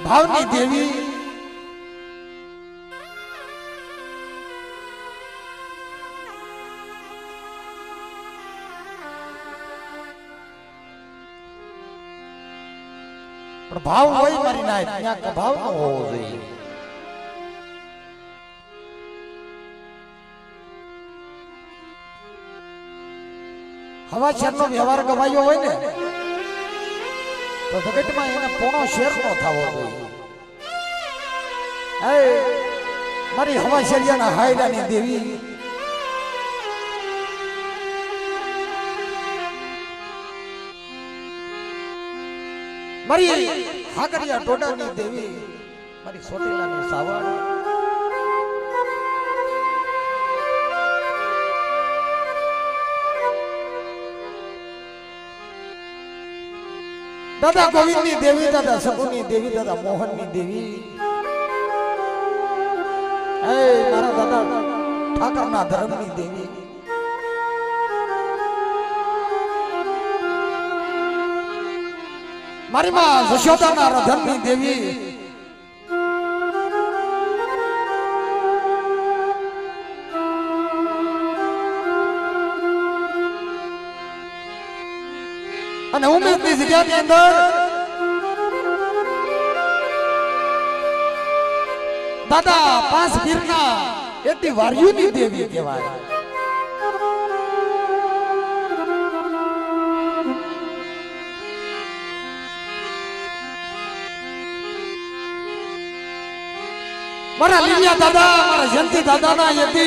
ભાવની દેવી પણ ભાવ હોય મારી નાય ત્યાં ભાવ ન હોવો જોઈએ. હવા શેરનો વ્યવહાર ગવાયો હોય ને તો જગતમાં એને પોણો શેર નો થવો જોઈએ. મારી હવા શેરિયાના હાયરાની દેવી મારી હાકરિયા ટોડાની દેવી મારી સોટેલાની સાવર દાદા ગોવિંદની દેવી દાદા સગુની દેવી દાદા મોહનની દેવી મારા દાદા ઠાકરના ધર્મની દેવી મારી માં જશોદાના રધનની દેવી અને ઉમેદની જગ્યાની અંદર દાદા પાંચ પીરના એટલી વાર્યુની દેવી કહેવાય. મારા લીલિયા દાદા મારા જયંતિ દાદાના યતિ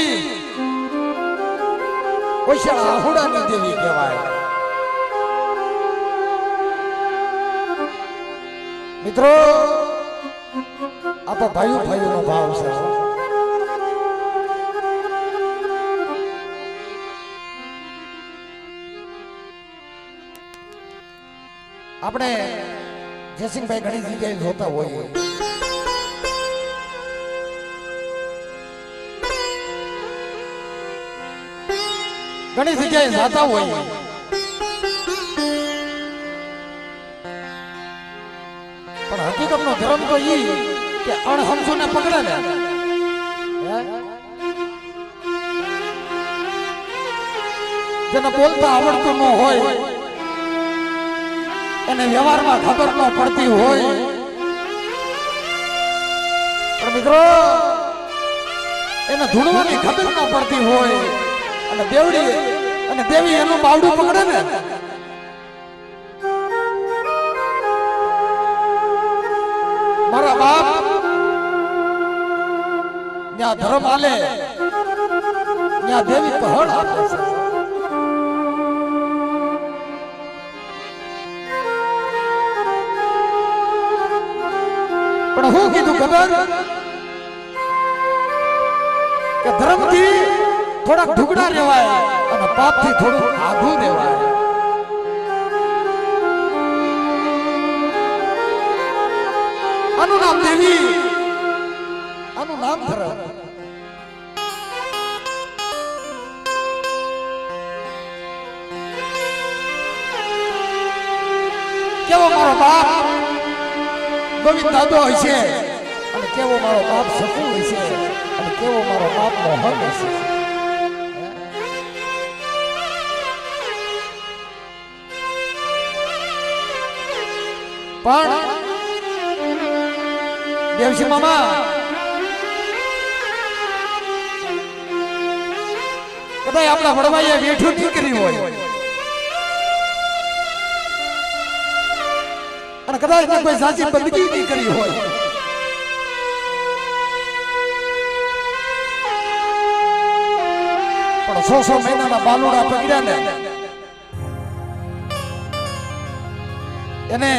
ઓશા આહુડાની દેવી કહેવાય. મિત્રો આ તો ભાઈઓ ભાઈઓનો ભાવ છે. આપણે જયસિંહભાઈ ઘણી જગ્યાએ જોતા હોઈએ ઘણી જગ્યાએ જાતા હોઈએ પણ હકીકતનો ધર્મ તો ઈ કે અણહમસોને પકડે ને જેને બોલતા આવડતું ન હોય એને વ્યવહારમાં ખબર ન પડતી હોય પણ મિત્રો એને ધૂણવાની ખબર ન પડતી હોય અને દેવડી અને દેવી એનું બાવડું પકડે ને મારા બાપ ત્યાં ધર્મ આલે ત્યાં દેવી પહળ આપે છે. પણ હું કીધું ખબર કે ધર્મથી થોડાક ઢુકડા રહેવાય અને પાપથી થોડું આઘું રહેવાય. આનું નામ દેવી, આનું નામ ધર્મ. કેવો મારો બાપ ગોવિંદ દાદો હોય છે અને કેવો મારો બાપ સકુ હોય છે અને કેવો મારો બાપ મોહન હોય છે. પણ દેવસી મામા કદાચ આપણા વડવાઈએ વેઠું નહીં કર્યું હોય અને કદાચ કોઈ સાચી બંદગી નહીં કરી હોય પણ 100 મહિનાના બાલુડા પકડ્યા ને એને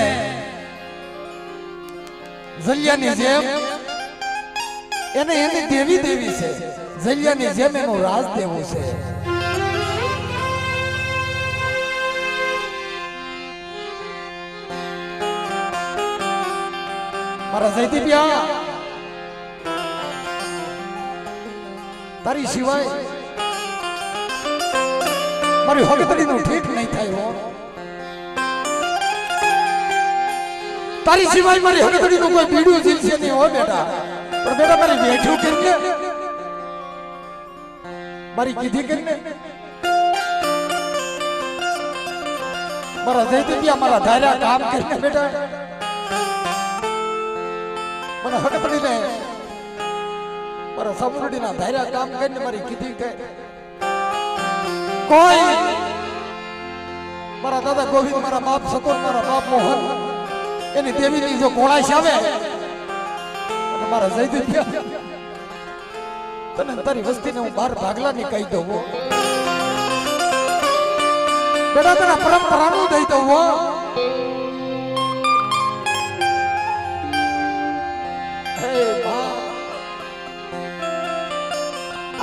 જલિયાની જેમ એને એની દેવી દેવી છે. જલિયાની જેમ એનું રાજ દેવું છે. મારા જયદીપિયા તારી સિવાય મારી હકતડીનું ઠીક નહીં થાય હો. તારી સિવાય મારી હકતડીનું કોઈ બીડું જીવશે નહીં હો બેટા. પણ બેટા મારી બેઠું કરીને મારી કીધી કરીને મારા જયતીયા મારા ધાર્યા કામ કરીને બેટા મને હકતડીને મારા સમૃદ્ધિના ધાર્યા કામ કરીને મારી કીધી કે કોઈ મારા દાદા ગોવિંદ મારા બાપ સકોર મારા બાપ મોહન એની દેવીની જો કોળાશ આવે અને મારા જયતીયા તને તારી વસ્તીને હું બાર ભાગલાની કહી દઉં બેટા તને પરંપરાનું દઈ દઉં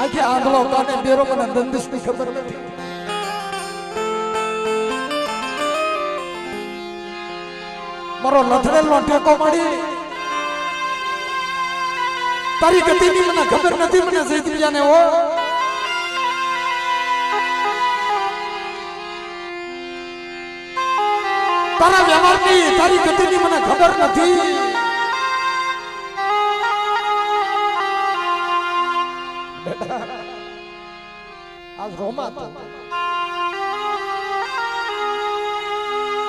આખે આંધળો કાને બેરો મને દંદિશ ની ખબર નથી. મારો લથડેલો ટેકો મળી તારી ગતિની મને ખબર નથી. મને જયતીયાને હો તારા વ્યવહારની તારી ગતિની મને ખબર નથી. આજ રોમા તો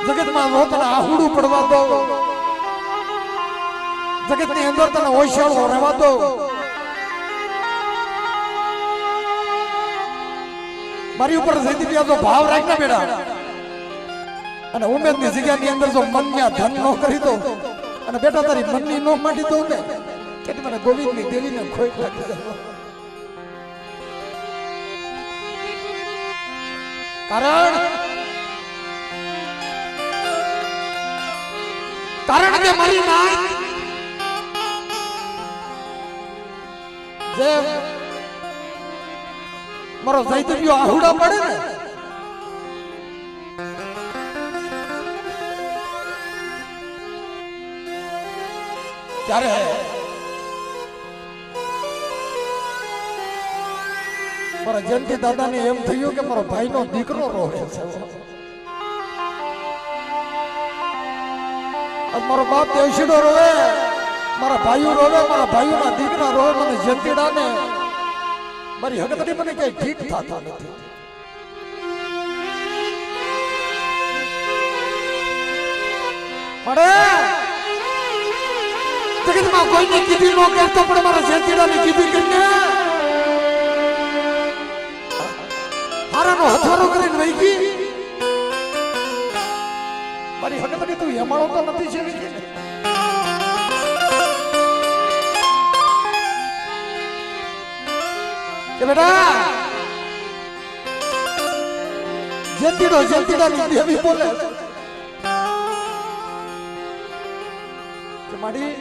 જગતમાં નો તને આહુડું પડવા દો, જગતની અંદર તને ઓછાળો રહેવા દો. મારી ઉપર જયતીયા જો ભાવ રાખના બેડા અને ઉમેદની જગ્યાની અંદર જો મનમાં ધન નો કરી દો અને બેટા તારી મનની નો માંડી દઉં ને કે મને ગોવિંદની દેવીને ખોઈ નાખી દો. કારણ કે મારી નાત જે મારો જયતીયો આહુડા પડે ને ત્યારે મારા જયંતી દાદાને એમ થયું કે મારો ભાઈનો દીકરો રોવે છે. મારો બાપ દેવશીડો રોવે, મારા ભાઈઓ રોવે, મારા ભાઈઓના દીકરા રોવે. મને જયંતીડાને મારી હકતડી મને કઈ ઠીક થતા નથી. મળે જગતમાં કોઈને કીધી નો કરતો પણ મારા જયંતીડાને કીધી કરીને હારાનો હથવારો કરીને વહી ગઈ. મારી હકતડી તું યમાળો તો નથી છે કે બેટા જયંતીડાની દેવી બોલે કે મારી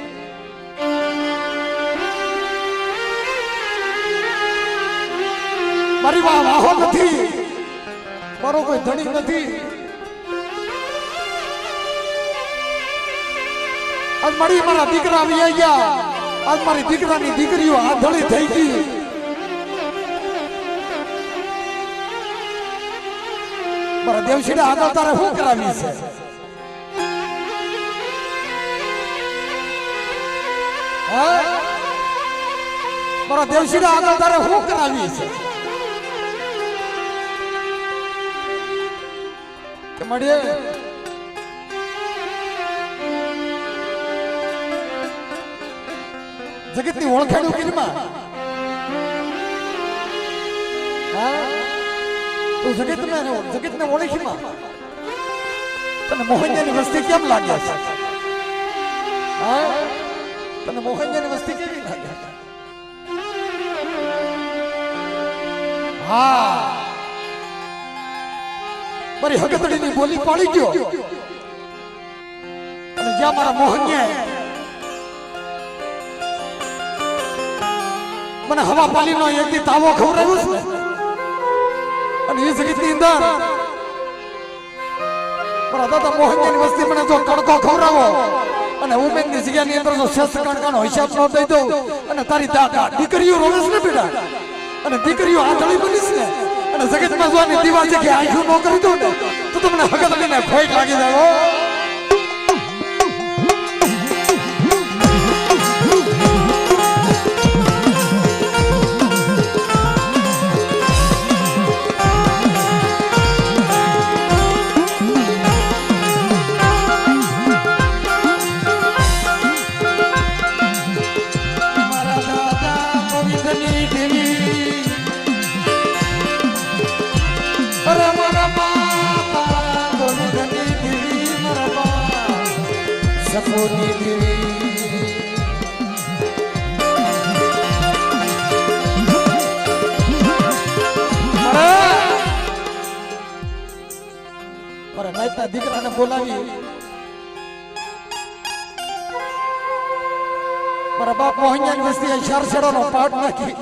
મારી વાહો નથી, મારો કોઈ ધણી નથી. આજ મારી મારા દીકરા આવી ગયા, આજ મારી દીકરાની દીકરીઓ આંધળી થઈ ગઈ. મારા દેવશીડા આગળ તારે શું કરાવી છે? મારા દેવશીડા આગળ તારે શું કરાવી છે? કે મળીએ જગતની ઓળખાણું કિરમાં તું જગતને ઓળખીમાં તને મોહનની વસ્તી કેમ લાગે છે? તને મોહનની વસ્તી કેવી લાગે છે? હા મારી હકતડીની બોલી પાડી ગયો અને જ્યાં મારા મોહનને મને હવા પાલીનો એક દી તાવો ખવડાવ્યો છે અને એ જગતની અંદર મારા દાદા મોહનની વસ્તી મને જો કડકો ખવડાવો અને ઉમેદની જગ્યાની અંદર જો શસ્ત્ર કણકાનો હિસાબ ન દઈ દઉં અને તારી દીકરીઓ રોવે છે ને બેટા અને દીકરીઓ આંધળી બની છે અને જગતમાં જોવાની દીવા છે કે આંખું ન કરી દઉં ને તો તમને હકતડીને ખોટ લાગી જાય. સોની દેવી મારા નાયતા દીકરાને બોલાવી મારા બાપ મોહનની વસ્તી શારસેડાનો પાઠ નાખી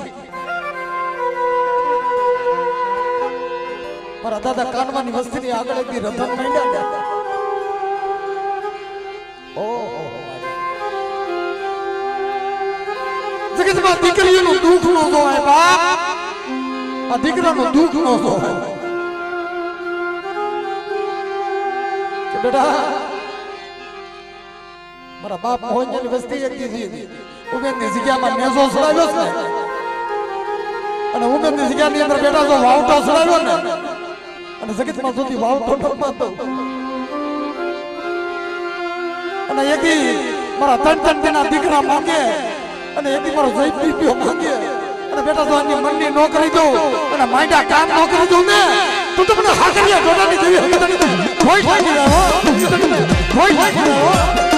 મારા દાદા કાનવાની વસ્તીની આગળ એક રતન માંડ્યા જગતમાં દીકરીઓનું દુઃખ નો જોવાય બાપ આ દીકરાનું દુઃખ નો જોવાય કે બેટા મારા બાપ મોહનની વસ્તી એક દીધી ઉમેદની જગ્યામાં મેસો સડાવ્યો છે અને ઉમેદની જગ્યાની અંદર બેટા જો વાવટો સડાવ્યો ને અને જગતમાં સુધી વાવટો ટપાતો અને એકી મારા ત્રણ દિના દીકરા માંગે અને એકી મારો જય પીપીઓ માંગે અને બેટા જો એની મનની નો કરી દઉં અને માંડ્યા કામ નો કરી દઉં ને તું તો મને હાકરિયા ડોડાની જેવી કોઈ લાગી રહ્યો કોઈ લાગી રહ્યો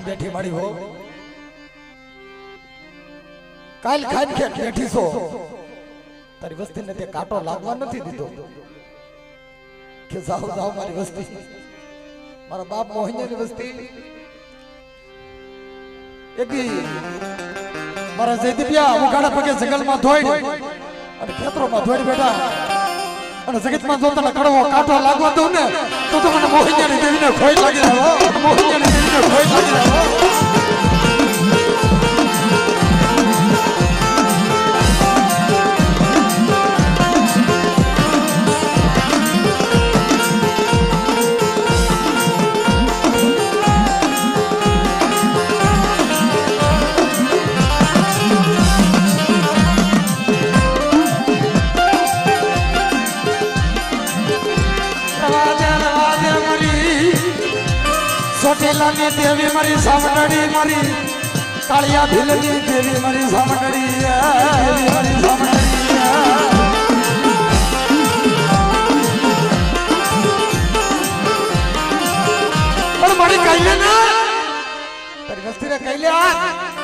બેઠી મારી હો કાલ ખાઈને કે બેઠી છો તારી વસ્તીને તે કાંટો લાગવા નથી દીધો કે જાઓ જાઓ મારી વસ્તી મારા બાપ મોહનની વસ્તી એકી મારા જયદીપિયા ઉગાડા પગે જંગલમાં ધોઈ અને ખેતરોમાં ધોઈ બેઠા અને જગતમાં જો તને કડવો કાંટો લાગવા દઉં ને તો મને મોહનની દેવીને ખોઈ લાગી રહ્યો મોહનની દેવીને ખોઈ લાગી રહ્યો ચોટીલાની દેવી મારી સામડડી મારી કાળિયા ભીલની દેવી મારી સામડડી દેવી મારી સામડડી પણ મારી કહીલે ના તારી વસ્તીને કહીલે આ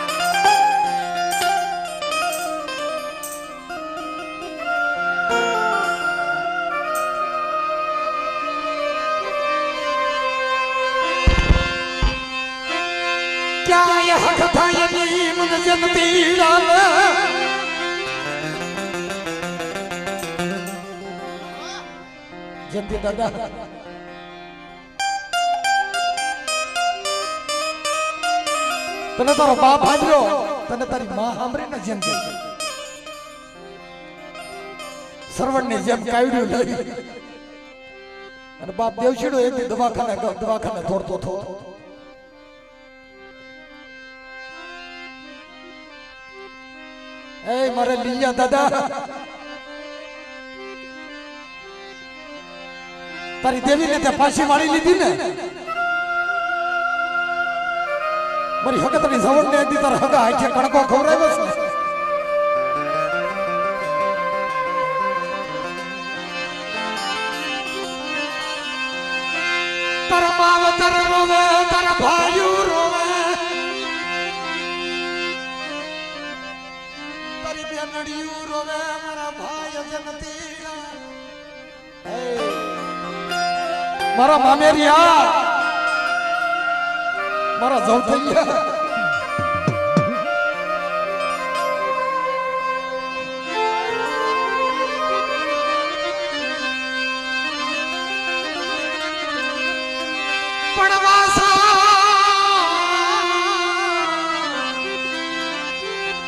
हक था यही मन जनती डाल जनती दादा तने तारो बाप हाजरो तने तारी मां सांभळी ने जनती सरवण ने जेम कायड्યું લઈ અને બાપ દેવશીડો એક દવાખાને દોડતો હતો ए मारे लिया दादा तारी देवी ने ते फांसी वाली लीधी ने मारी हकतनी जवण ने दी तार हगा आखे कणको खवराव्यो छे तारा मावतर रोवे तारा भाईयो रोवे नड़ियू रोवे मारा भाई जनती मारा मामेरिया मारा जौथैया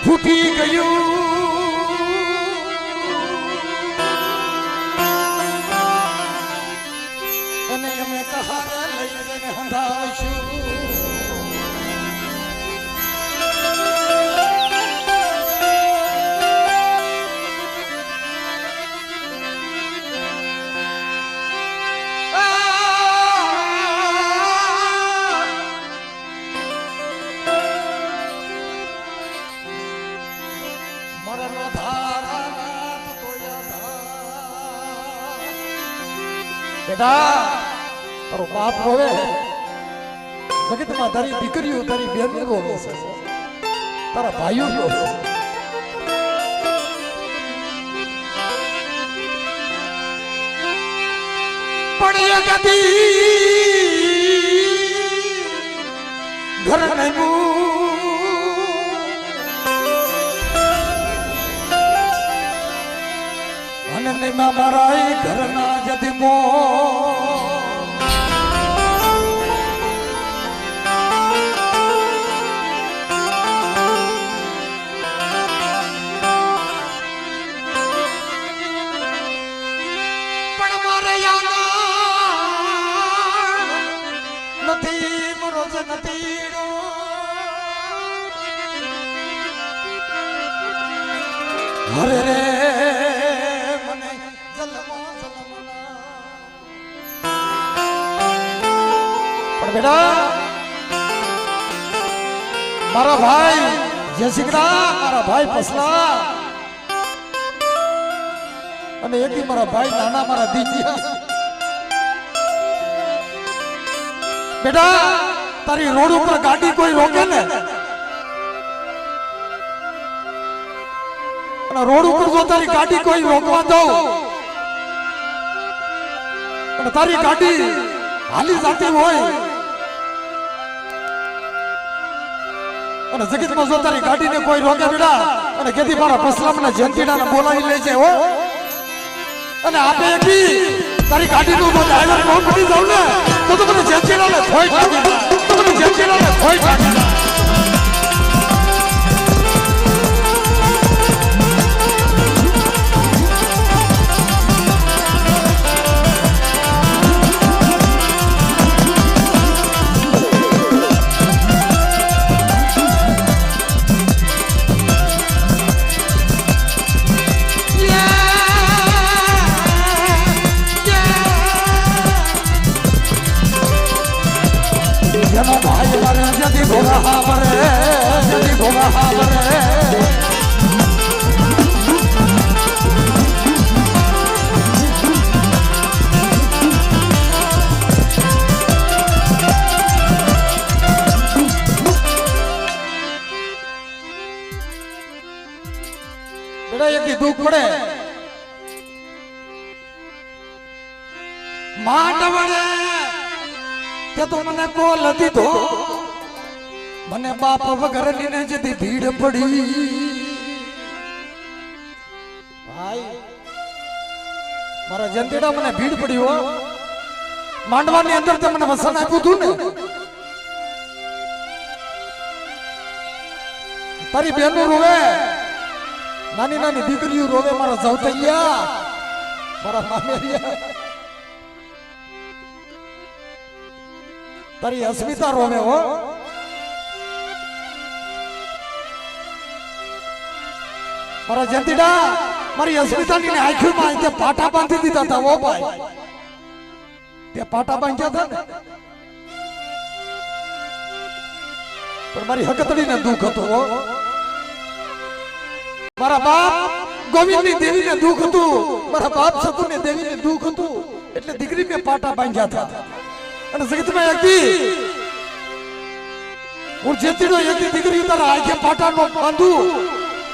ફૂટી ગયું અને અમે કહારે લઈને હંધાવશું બેટા તારો બાપ રોવે જગતમાં તારી દીકરીઓ તારી બેન રોવે છે તારા ભાઈઓ રોવે પણ એ ગદી ઘર નહીં માં મારા ઘરના જદમો પણ મારે નથી મરોજ નથી હરે રે બેટા મારા ભાઈ જયસિંહના મારા ભાઈ પસલા અને એકી મારા ભાઈ નાના મારા દીકરા બેટા તારી રોડ ઉપર ગાડી કોઈ રોકે ને અને રોડ ઉપર જો તારી ગાડી કોઈ રોકવા દો અને તારી ગાડી હાલી જાતી હોય અને જગતમાં જો તારી ગાડીને કોઈ રોકે બેટા અને કેથી મારા પસલામને જયંતીડાને બોલાવી લે છે હો અને આપે એકી તારી ગાડીનું જો ડ્રાઈવર ન બની જાવ ને તો મને જયંતીડાને ખોઈ નાખી તો મને જયંતીડાને ખોઈ નાખી ભાઈ મરે જદી ભોગા મરે જદી ભોગા મરે બેટા એક દુઃખ પડે માંડવડે તે તો મને કોલ દીધો મને બાપ વગર ને જતી ભીડ પડી ભાઈ મારા જયંતીડા મને ભીડ પડી હો માંડવાની અંદર તે મને વસન આપ્યું હતું ને તારી બહેનો રોવે નાની નાની દીકરીઓ રોવે મારા જવતૈયા મારા મામેરિયા તારી અસ્મિતા રોવે હો મારા જયંતીડા મારી અસ્મિતાની આંખોમાં તે પાટા બાંધી દીધા હતા ઓ ભાઈ તે પાટા બાંધ્યા હતા ને પણ મારી હકતડીને દુઃખ હતું હો મારા બાપ ગોવિંદની દેવીને દુઃખ હતું મારા બાપ સતુની દેવીને દુઃખ હતું એટલે દીકરી મેં પાટા બાંધ્યા હતા અને જગતમાં એકથી હું જયંતીડો એકથી દીકરી તારા આંખે પાટા નો બાંધું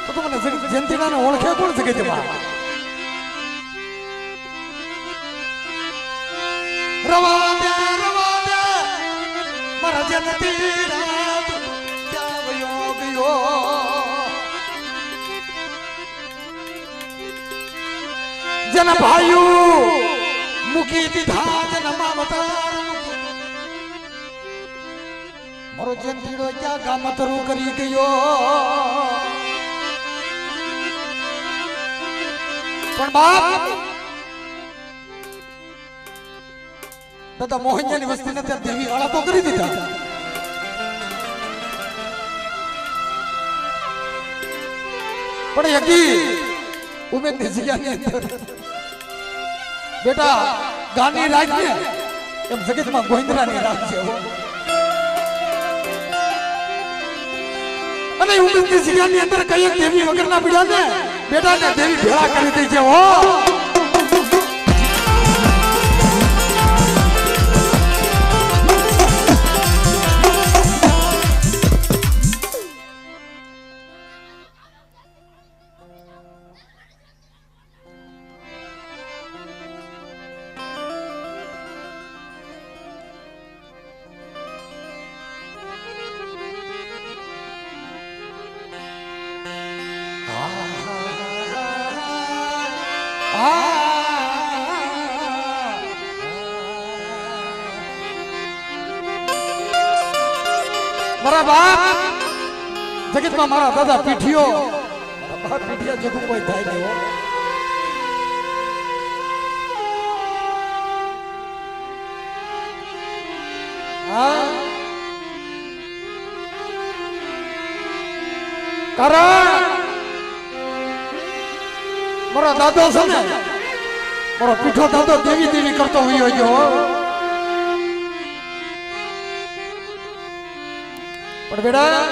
તો મને જયંતીડાને ઓળખે કોણ જગતમાં રવા દે મારા જયંતીડા ક્યાં વયો ગયો જન ભાઈઓ મૂકી દીધા જન માવતાર મારો જેનતીડો ક્યાં ગામતરું કરી ગયો પણ બાપ દાદા મોહનની વસ્તીને ત્યાં દેવી વાળા તો કરી દીધા પણ યકી ઉમેદની જગ્યાની અંદર બેટા ગાની રાખને એમ જગતમાં ગોવિંદરાની રાખજે અને ઉમેદની જગ્યાની અંદર કઈ એક દેવી વગરના પીડા ને બેટા ને દેવી ભેળા કરી દઈ છે હો મારા બાપ જગતમાં મારા દાદા પીઠિયો મારા બાપ પીઠિયા જેવું કોઈ થાય નહીં હા કારણ મારા દાદો છે ને મારો પીઠો દાદો દેવી દેવી કરતો હોય ગયો પણ બેડા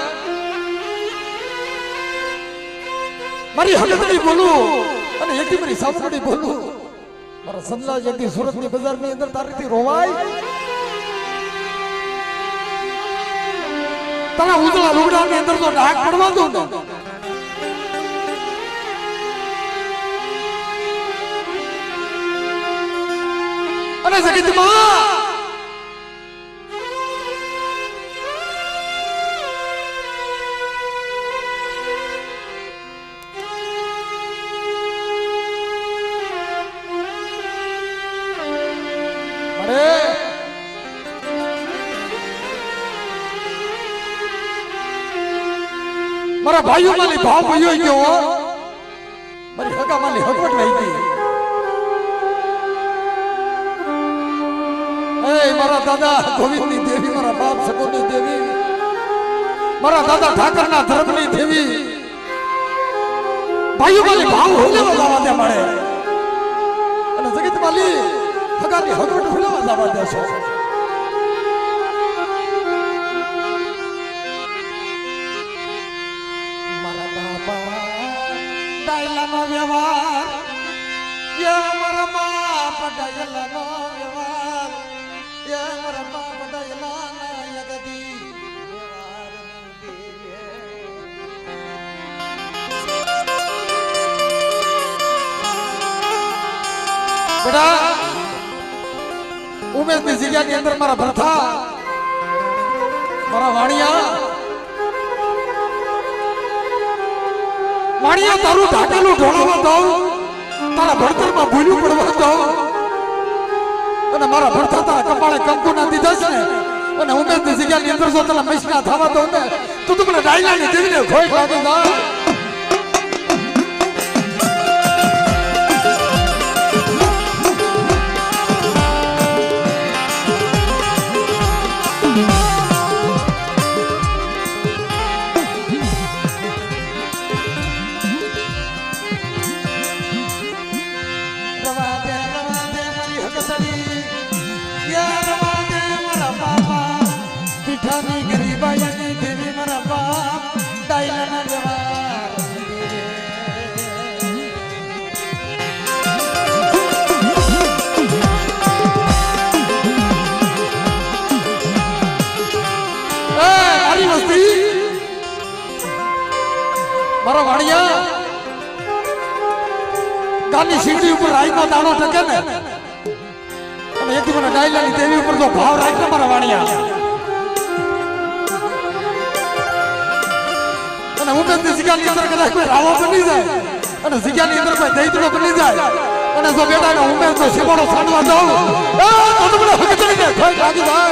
મારી હકતડી બોલું અને એકથી મારી સામકડી બોલું મારા સનલા જગદી સુરતની બજારની અંદર તારીથી રોવાય તારા ઉજળા લુગડાની અંદર તો ડાઘ પડવા દઉં ને અને જગતમાં મારા ભાઈઓ માલી ભાવ ભયો ગયો મારી હગા માલી હગવટ રહી ગઈ એ મારા દાદા ગોવિંદની દેવી મારા બાપ સકોની દેવી મારા દાદા ઠાકરના ધર્મની દેવી ભાઈઓ માલી ભાવ હોલેવા જવા દે મળે અને જગત માલી હગાની હગવટ હોલેવા જવા દેશો ડાયલાનો વ્યવહાર યે મારા બાપ ડાયલાનો વ્યવહાર યે મારા બાપ ડાયલાના યગદી બેટા ઉમેદની જગ્યાની અંદર મારા ભરથા મારા વાણિયા વાણિયા તારું ઢાકેલું ઢોળવા દઉં તારા ભણતરમાં ભૂલ્યું પડવા દઉં અને મારા ભણતા તારા કપાળે કંકુ ના દીધા છે ને અને ઉમેદની જગ્યાની અંદર જો તારા મૈસના થવા દઉં ને તો તું મને ડાયલાની દેવીને ખોઈ લાગી દા ગરીબાયાની દેવી મારા બાપ ડાયલાના વ્યવહાર મારી વસ્તી મારા વાણિયા ગાની સીડી ઉપર રાઈનો દાણો ટકે ને અને એકથી મને ડાયલાની દેવી ઉપર તો ભાવ રાખ મારા વાણિયા અને ઉમેદની જગ્યાની અંદર કદાચ કોઈ રાવો બની જાય અને જગ્યાની અંદર કોઈ દૈતડો બની જાય અને જો બેટાને ઉમેદ તો શિવાળો સાંડવા દઉં તો મને હકચડીને ખોઈ લાગી જાય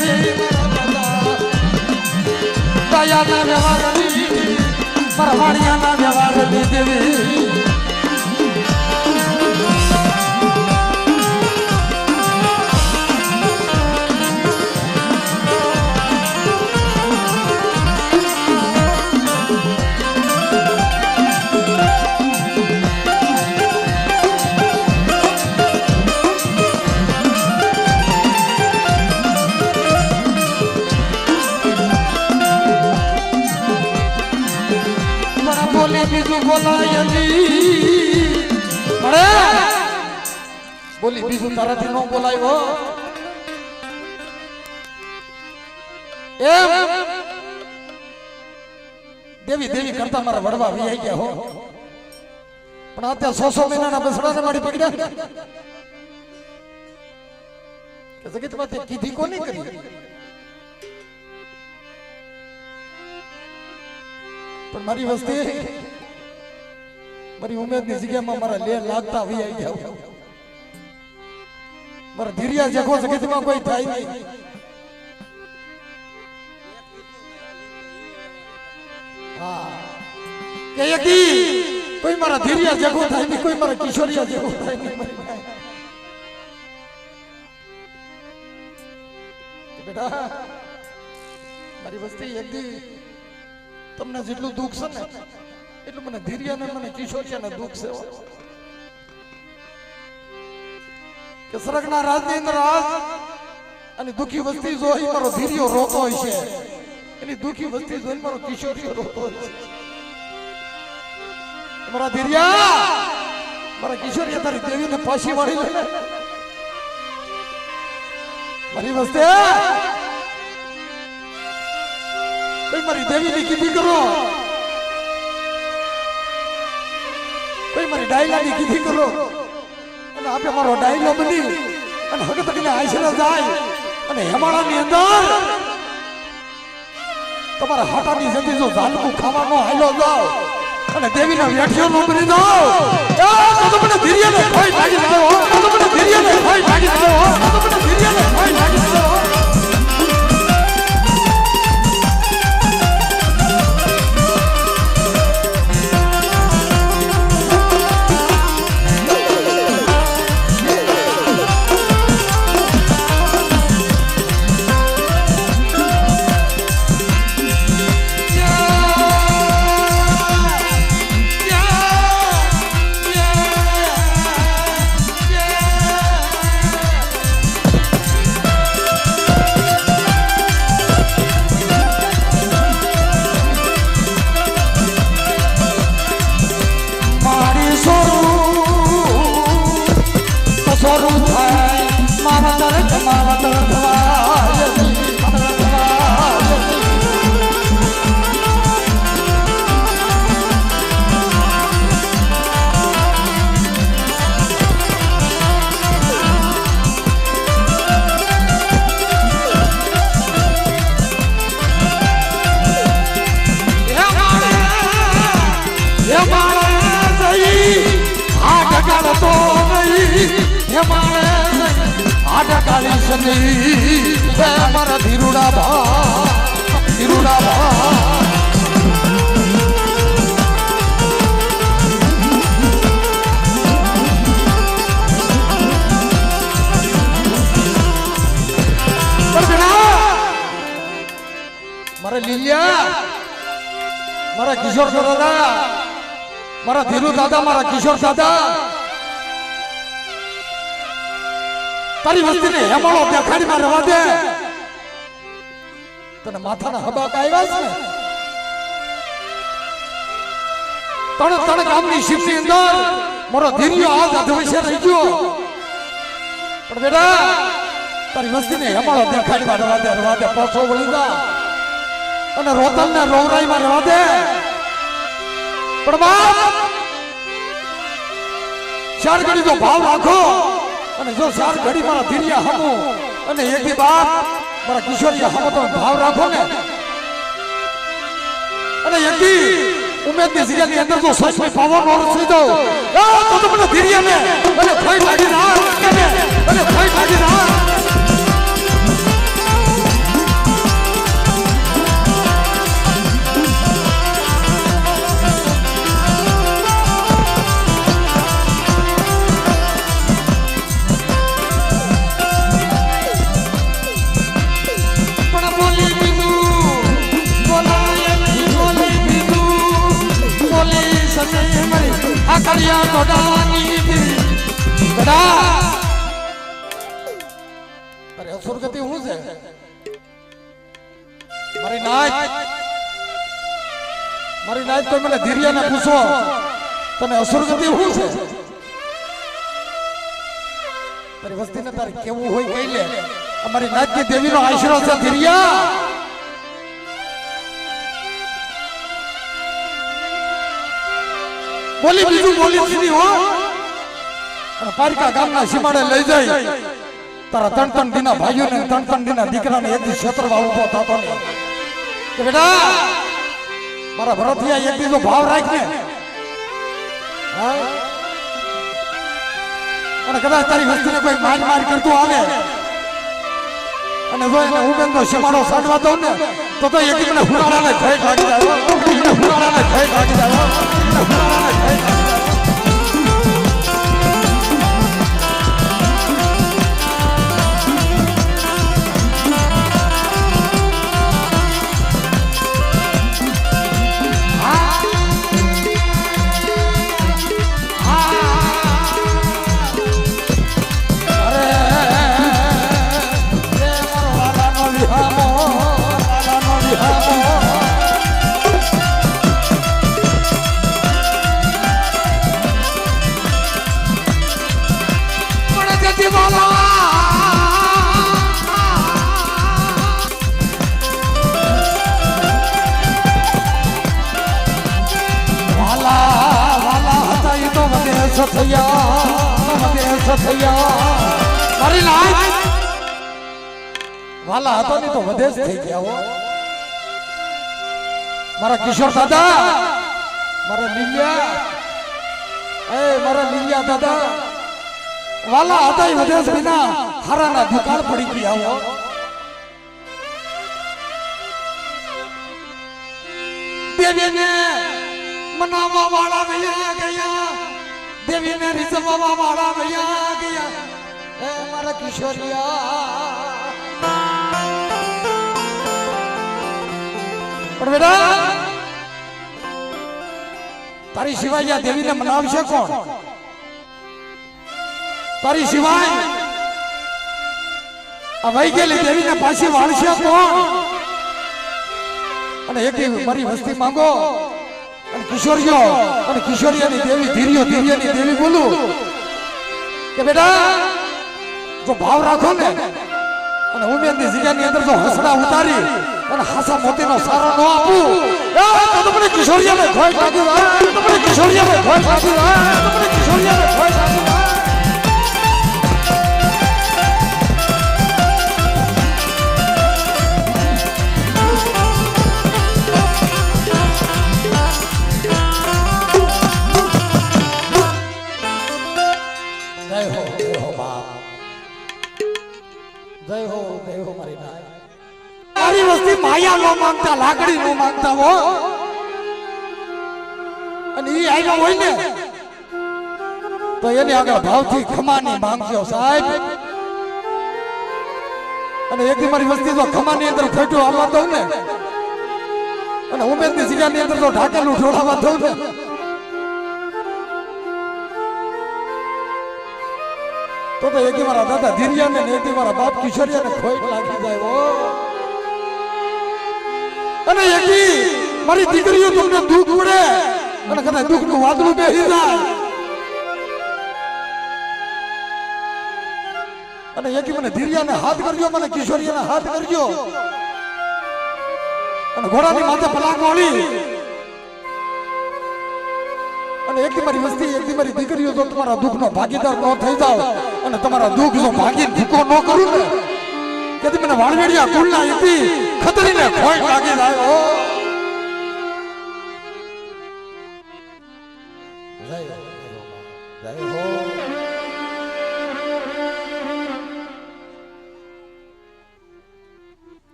દેવી દયાના વ્યવહારની પરવાણિયાના વ્યવહારની દેવી બીજું બોલાયલી અરે બોલી બીજું તારાથી નો બોલાયો એમ દેવી દેવી કરતા મારા વડવા વી આવી ગયા હો પણ અત્યારે 100 મહિનાના બસડાને મારી પકડ્યા કે જગતમાં તે કીધી કોની કરી પણ મારી વસ્તી મારી ઉમેદની જગ્યામાં મારા લે લાગતા વી આવી ગયા મારા ધીરિયા જગો જગતમાં કોઈ થાય નહીં હા કે એકી કોઈ મારા ધીરિયા જગો થાય નહીં કોઈ મારા કિશોરિયા જગો થાય નહીં બેટા મારી વસ્તી એકદી તમને જેટલું દુઃખ છે ને એટલું મને ધીરિયાને મને કિશોરિયાને દુઃખ છે કે સરગના રાજની અંદર રાજ અને દુખી વસ્તી જોઈ મારો ધીરિયો રોતો હોય છે એની દુખી વસ્તી જોઈને મારો કિશોરિયો રોતો હોય છે મારા ધીરિયા મારા કિશોરિયા તારી દેવીને પાછી વાળી લે મારી વસ્તી કોઈ મારી દેવીની કીધી કરો કોઈ મારી ડાયલાની કીધી કરો અને આપે મારો ડાયલો બની અને હકતકને આશરે જાય અને હેમાળાની અંદર તમારા હાટાની જલ્દી જો ઝાલકું ખાવાનો હાલો જાઓ અને દેવીના વ્યાઠિયો નો બની જાઓ તો મને ધીરિયાને કોઈ ભાગી લાવો તો મને ધીરિયાને કોઈ ભાગી લાવો તો મને ધીરિયાને કોઈ ભાગી લાવો મારા ધીરુડા ભા ધીરુડા ભા મારા લીલિયા મારા કિશોર દાદા મારા ધીરુ દાદા મારા કિશોર દાદા તારી વસ્તીને હેમાળો દેખાડીમાં રહેવા દે તને માથાના હબાક આવ્યા છે ત્રણ ગામની શિફ્ટની અંદર મારો ધીરિયો હાથ અધવૈસે રહી ગયો પણ બેટા તારી વસ્તીને હેમાળો દેખાડીમાં રહેવા દે પાછો વળી જા અને રોતલને રોવરાઈમાં રહેવા દે પણ બાપ ચાર ઘડી તો ભાવ રાખો અને જો ચાર ઘડી મારા ધીરિયા હમો અને એકી બાપ મારા કિશોરિયા હમો તો ભાવ રાખો ને અને એકી ઉમેદની જગ્યાની અંદર જો સસમય પાવર નો રસી દો તો મને ધીરિયાને અને ફઈ લાગી ના અને ફઈ લાગી ના સની મરી આ કરિયા ગોડાની ગડા અરે અસુરગતિ હું છે મારી નાચ તો મને ધીરિયાને પૂછો તને અસુરગતિ હું છે તારી વસ્તીને તારે કેવું હોય કહી લે અમારી નાચની દેવીનો આશરો છે ધીરિયા બોલી બીજું બોલી દીધી હો અને પારિકા ગામના સીમાડે લઈ જાય તારા ત્રણ દીના ભાઈઓને ત્રણ દીના દીકરાને એક દી ક્ષેત્રમાં ઉભો થતો નહીં કે બેટા મારા ભરતિયા એક દીનો ભાવ રાખ ને અને કદાચ તારી વસ્તીને કોઈ માર કરતું આવે અને જો એને ઉમેદનો સીમાડો સાડવા દઉં ને તો એક મને હુરાડાને ભય લાગી જાય હુરાડાને ભય લાગી જાય હુરાડાને ભય લાગી જાય વાલા હતો ને તો વધેજ થઈ ગયા હો મારા કિશોર દાદા મારા લીલિયા દાદા વાલા હતા એ વધેજ વિના હારાના દુકાળ પડી ગયા હો દેવીને મનાવવા વાળા વયા ગયા દેવીને રીઝવવા વાળા વયા ગયા એ મારા કિશોરિયા પણ બેટા તારી સિવાય આ દેવીને મનાવશે કોણ તારી સિવાય આ વહી ગયેલી દેવીને પાછી વાળશે કોણ અને એક મારી વસ્તી માંગો અને કિશોરીઓ અને કિશોરીયાની દેવી ધીરિયાની દેવી બોલું કે બેટા જો ભાવ રાખો ને અને ઉમેદની જગ્યાની અંદર જો હસડા ઉતારી અને હાસા મોતીનો સારો ન આપું તો મને કિશોરીયાને ખોટ લાગી તો મને કિશોરીયાને ખોટ લાગી તો મને કિશોરીયાને ખોટ લાગી જય હો મારી વસ્તી માયા નો માંગતા લાકડી નો માંગતા હો અને ઈ આવ્યા હોય ને તો એની આગળ ભાવથી ખમાની માંગજો સાહેબ અને એક મારી વસ્તી તો ખમાની અંદર ફેટું આવવા દઉં ને અને ઉમેદની જગ્યાની અંદર તો ઢાકેલું ઢોળાવા દઉં ને તો એક મારા દાદા ધીરિયાને ને એક મારા બાપ કિશોરિયાને ખોટ લાગી જાય હો અને એકી મારી દીકરીઓ તમને દુઃખ પડે અને કદાચ દુઃખનું વાદળું બેસી જાય અને એકી મને ધીરિયાને હાથ કરજો મને કિશોરિયાને હાથ કરજો અને ઘોડાની માથે પલાક વાળી અને એકી મારી વસ્તી એકી મારી દીકરીઓ તો તમારા દુઃખનો ભાગીદાર ન થઈ જાવ અને તમારા દુઃખ જો ભાગીને ભૂકો ન કરું ને કે મને વાળવેડિયા કુલના એથી ખતરીને ખોટ લાગી જાય ઓ જય હો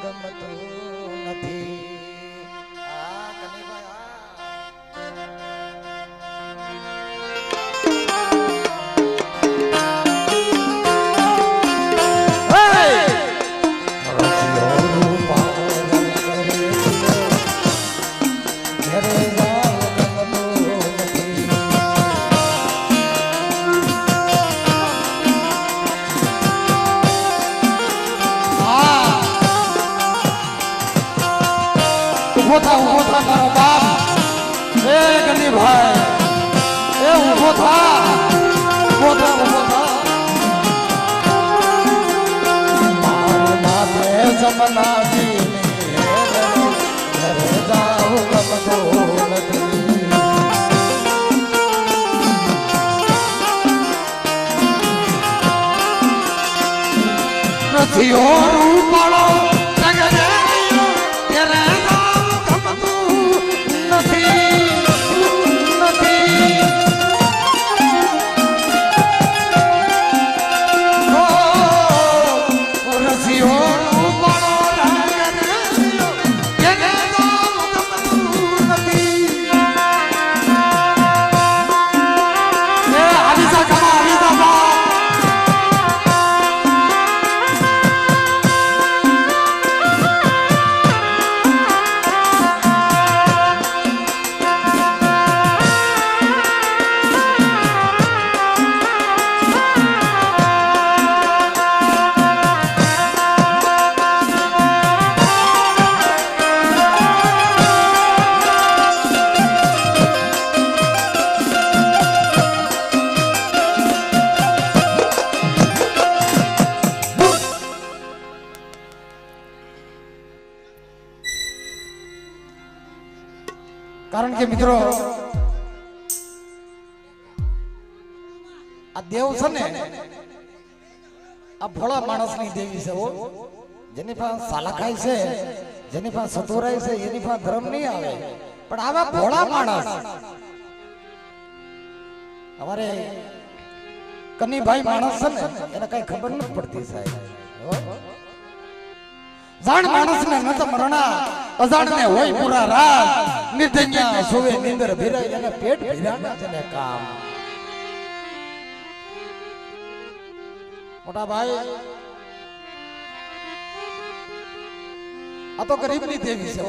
ગમતું નથી આ કનીભાઈ ઉભો થા મારો બાપ એ ગની ભાઈ એ ઉભો થા ઉભો થા ઉભો થા મારે માથે જમના જી ઘરે જાવ ગમતો નથી ઓ રૂપાળો કારણ કે મિત્રો આ દેવ છે ને આ ભોળા માણસની દેવી છે જેની પાસે સાલાખાઈ છે જેની પાસે સતોરાઈ છે એની પાસે ધર્મ નહીં આવે પણ આવા ભોળા માણસ અમારે કનીભાઈ માણસ છે ને એને કઈ ખબર નથી પડતી સાહેબ જાણ માણસ ને નત મરણા અજાણ ને હોય પૂરા રાત નિર્ધન્યા સોવે નિંદર ભીરાય અને પેટ ભીરાના છે કામ મોટા ભાઈ આ તો ગરીબની દેવી છે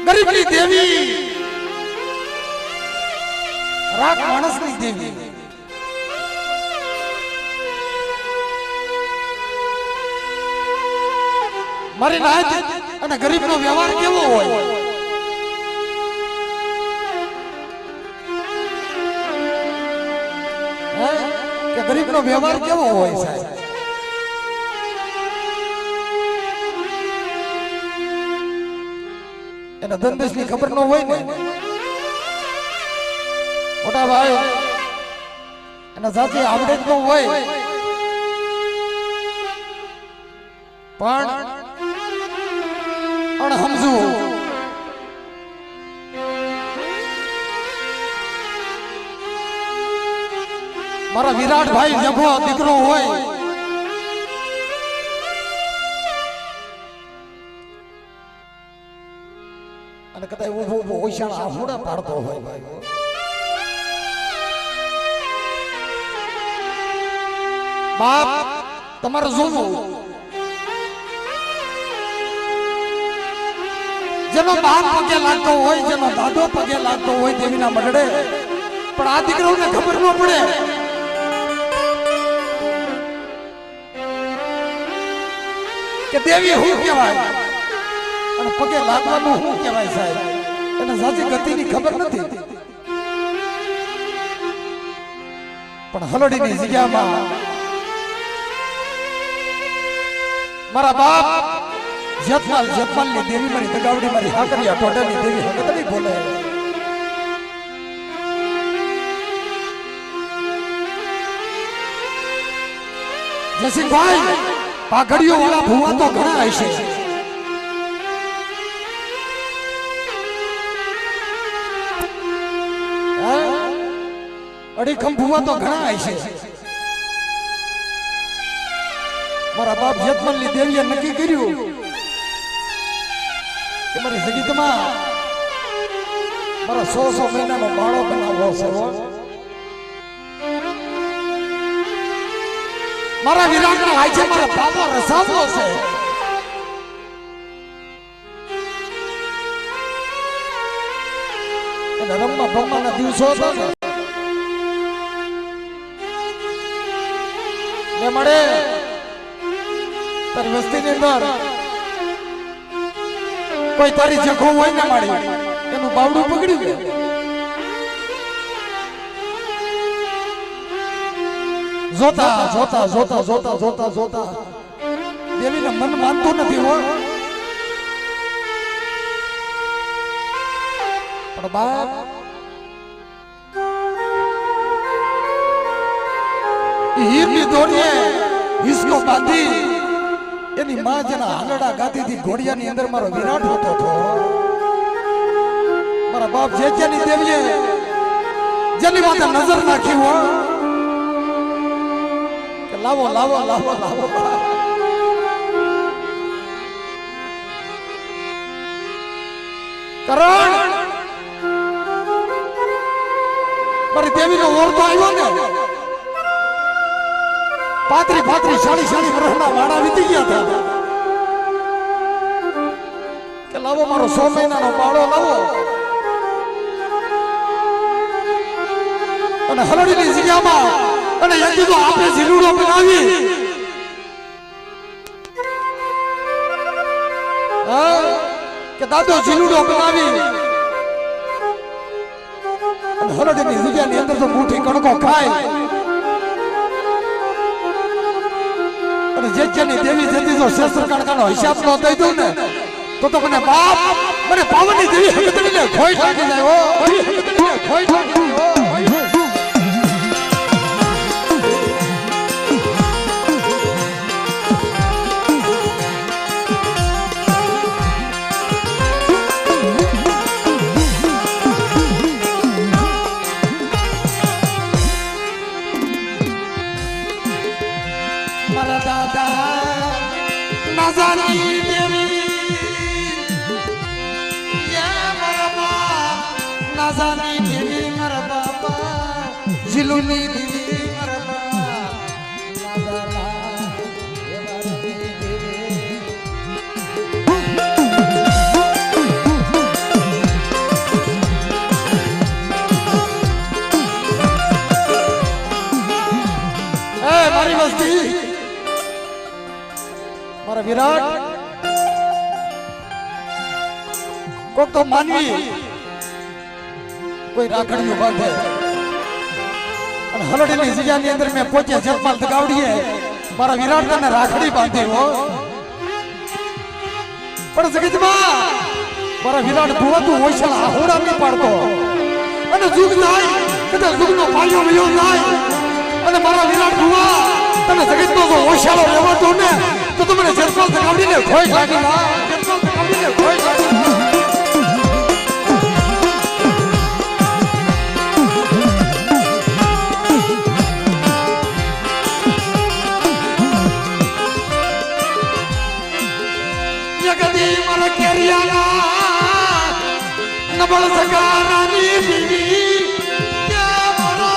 ગરીબની દેવી રાગ માણસની દેવી મારી નાત અને ગરીબનો વ્યવહાર કેવો હોય કે ગરીબનો વ્યવહાર કેવો હોય સાહેબ એના ધંધેશ ની ખબર ન હોય ને મોટા ભાઈ એના જાતિ આવડત ન હોય પણ અણહમજુ મારા વિરાટ ભાઈ જભો દીકરો હોય અને કદાચ ઉભો ઉભો ઓછાણ આફોડા પાડતો હોય ભાઈ બાપ તમારે જોવું જેનો બાપ પગે લાગતો હોય જેનો દાદો પગે લાગતો હોય દેવીના મઢડે પણ આ દીકરાઓને ખબર ન પડે કે દેવી શું કહેવાય અને પગે લાગવાનું શું કહેવાય સાહેબ એને સાચી ગતિની ખબર નથી પણ હલડીની જગ્યામાં મારા બાપ જતમાલની દેવી મારી દગાવડી મારી હાકરિયા ટોટાની દેવી હકત નહીં બોલે જસીભાઈ પાઘડીઓ વાળા ભુવા તો ઘણા હશે અડીખમ ભુવા તો ઘણા હશે મારા બાપ જતમલની દેવીએ નક્કી કર્યું કે મારી જગતમાં મારા 100 મહિનાનો બાળો બનાવવો છે મારા વિરાટનો હાઈ છે મારા બાપો રસાવવો છે એટલે રમવા ભમવાના દિવસો હતા ને મળે તારી વસ્તીની અંદર કોઈ તારી જખો હોય ને માડી એનું બાવડું પકડ્યું કે જોતા જોતા જોતા જોતા જોતા જોતા દેવીને મન માનતું નથી હો પણ બાપ હીરની દોરીએ હિસકો બાંધી એની માં જેના હાલડા ગાતી હતી ઘોડિયાની અંદર મારો વિરાટ હોતો હતો મારા બાપ જેની દેવીએ જેની માથે નજર નાખી હો કે લાવો લાવો લાવો લાવો કરણ મારી દેવીનો ઓરતો આવ્યો ને પાત્રી પાત્રી શાળી શાળી વર્ષના વાડા વીતી ગયા હતા કે લાવો મારો 100 મહિનાનો બાળો લાવો અને હલડીની જગ્યામાં અને એક દીધો આપણે ઝીલુડો બનાવી કે દાદો ઝીલુડો બનાવી અને હલડીની જગ્યાની અંદર તો મુઠ્ઠી કણકો ખાય જેની દેવી જતી જો શસ્ત્ર કણકાનો હિસાબ નો દઈ દઉં ને તો મને બાપ મને પાવનની દેવી હકતડીને ખોઈ લાગી જાય હો ખોઈ લાગી જાય नाज़ानी देवी या मरा बाप नाज़ानी देवी मरा बाबा जिलुनी देवी मरा बाप नाज़ाना देवानी देवी मारी वस्ती मारा विराट को तो मानवी कोई राखड़ियों बांधे और हलड़ीनी जग्यानी अंदर में पहुंचे जपमाल दगावड़ी है मारा विराट ने राखड़ी बांधी हो पर जगतમાં મારા વિરાટ ભુવા તું હોઈશા હોડા ની પાડતો અને જુગ જાય કદા જુગનો પાયો વયો જાય અને મારા વિરાટ ભુવા તને જગતનો જો હોઈશાળો લેવાતો ને તો તમને જરપાલ દગાવડીને ખોઈ લાગી ના જરપાલ દગાવડીને ખોઈ લાગી जगदी मर केरियाला नबल सकारानी बीवी क्या मरो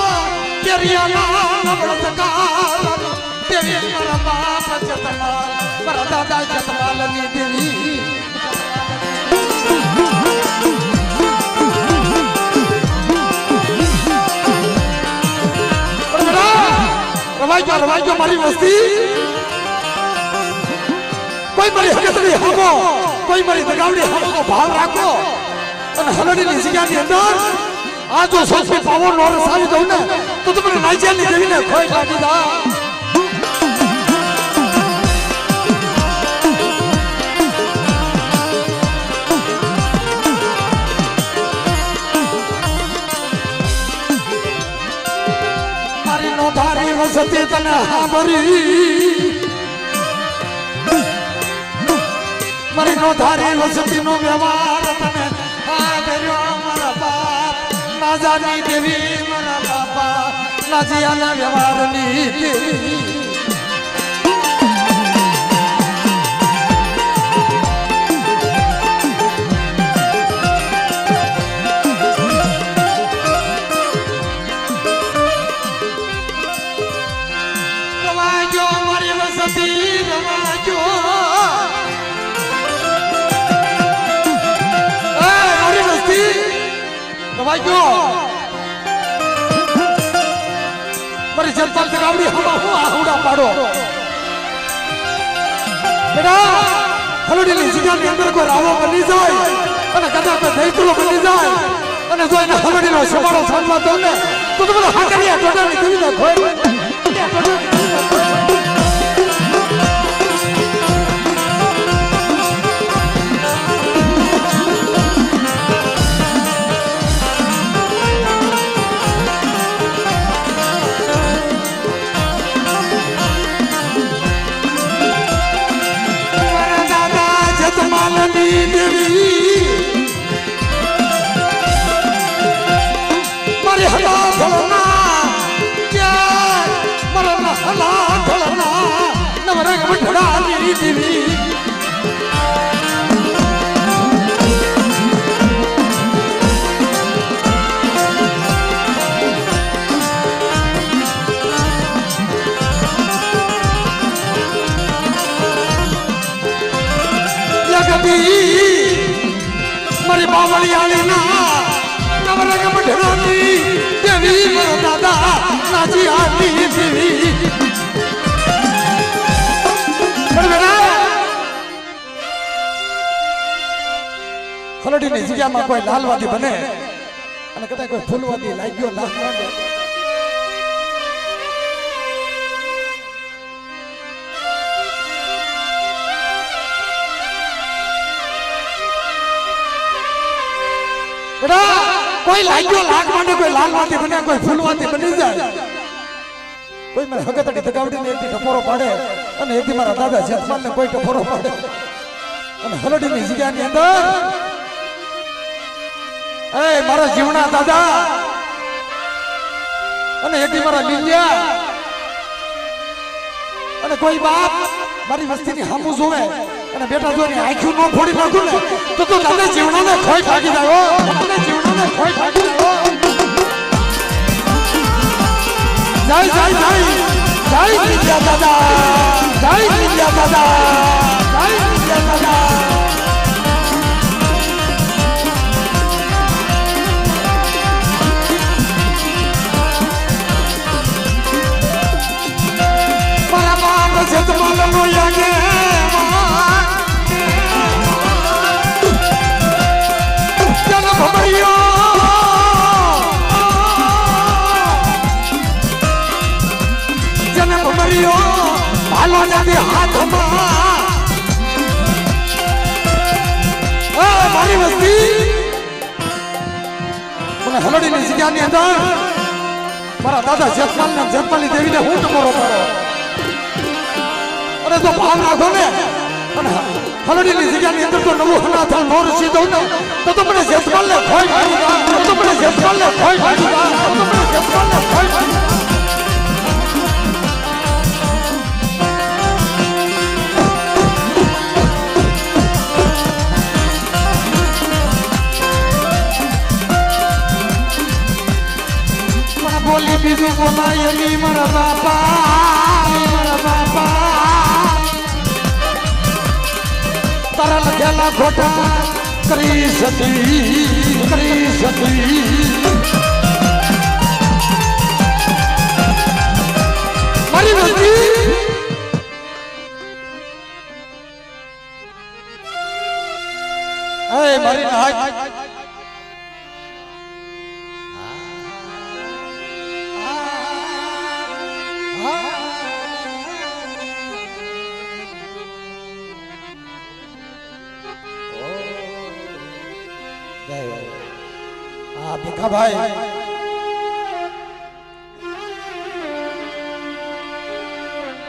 केरियाला नबल सकारानी देवी मर बाप जतमाल मर दादा जतमाल नी देवी रवाई जो मारी मस्ती कोई मरी हकतड़ी हमो कोई मरी दगावड़ी हमो को भाव राखो और हलड़ीनी जग्यानी अंदर आ जो सोचती पावो नोर सावी दो ने तो तुमने नाइजेनी देवी ने खोई लागी दा मारी नोधारी वसती तना हाबरी मरी नो धारी वसती नो व्यवहार तने आदर्यो मरा बाप ना जानी देवी मरा बापा ना जिया ना व्यवहार नीति रवाजो मरी वसती रवाजो ખોવાઈ ગયો મારી જનતા તગાવડી હમા હું આહુડા પાડો બેટા હલોડીની જગ્યાની અંદર કોઈ રાવો બની જાય અને કદાચ કોઈ દૈતુલો બની જાય અને જો એને હલોડીનો સમાડો સાંભળવા દઉં ને તો તમે હાકરિયા ટોટાની કવિતા ખોય મારી બાવળિયાળી ના નવરંગ મઢડાની દેવી મારા દાદા નાચી આતી દેવી હલોડીની જગ્યામાં કોઈ લાલવાદી બને અને કદાચ કોઈ ફૂલવાદી લાગ્યો લાખ લાગે કોઈ લાગ્યો લાખ માંડે કોઈ લાલવાદી બને કોઈ ફૂલવાદી બની જાય કોઈ મને હગતડી તગાવડીને એકથી ટપોરો પાડે અને એકથી મારા દાદા જેતમાલને કોઈ ટપોરો પાડે અને હલોડીની જગ્યાની અંદર એ મારા જીવના દાદા અને એકથી મારા લીલિયા અને કોઈ બાપ મારી વસ્તીની હામું જોવે અને બેટા જો ની આંખું ન ફોડી નાખું ને તો તું દાદા જીવનાને ખોઈ ભાગી જાય દાદા જીવનાને ખોઈ ભાગી જાય જય જય જય જય લીલિયા દાદા જય લીલિયા દાદા જય લીલિયા દાદા જતમાલનો યાગે જન ભમરિયો ભાલો નથી હાથમાં મારી વસ્તી મને હલોડીની જગ્યાની અંદર મારા દાદા જેતમાલની દેવીને હું ટકોરો પાડો અરે તો ભાવ રાખો ને અને હલોડીની જગ્યાની અંદર તો નવું હનાથળ નો રસી દઉં ને તો મને જેતમાલને ખોઈ ભાગી દા તો મને જેતમાલને ખોઈ ભાગી દા તો મને જેતમાલને ખોઈ ભાગી દા બોલી બીજું બોલાય ની મારા બાપા તારા લખેલા ખોટા કરી સતી મારી વસ્તી મારી નાય ભીખા ભાઈ